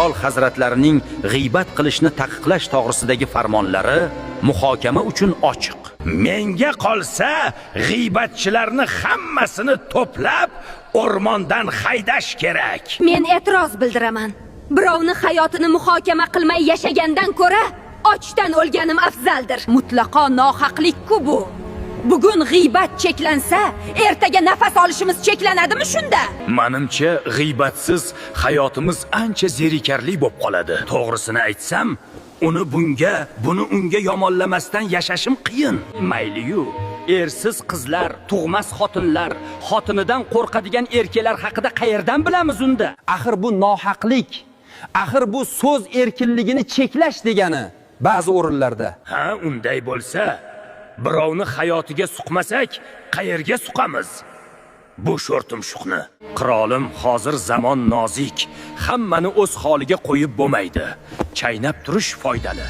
qirol hazratlarining g'iybat qilishni taqiqlash to'g'risidagi farmonlari muhokama uchun ochiq. Menga qolsa, g'iybatchilarni hammasini to'plab o'rmondan haydash kerak. Men e'tiroz bildiraman. Birovni hayotini muhokama qilmay yashagandan ko'ra ochdan o'lganim afzaldir. Mutlaqo nohaqlik-ku bu. Bugun g'iybat cheklansa, ertaga nafas olishimiz cheklanadimi shunda? Menimcha, g'iybatsiz hayotimiz ancha zerikarli bo'lib qoladi. To'g'risini aytsam, buni unga yomonlamasdan yashashim qiyin. Mayli-yu, ersiz qizlar, tug'mas xotinlar, xotinidan qo'rqadigan erkaklar haqida qayerdan bilamiz unda? Axir bu nohaqlik. Axir bu so'z erkinligini cheklash degani ba'zi o'rinlarda. Ha, unday bo'lsa, birovni hayotiga suqmasak, qayerga suqamiz? Bu sho'rtumshuqni. Qirolim, hozir zamon nozik. Hammani o'z holiga qo'yib bo'lmaydi. Chaynab turish foydali.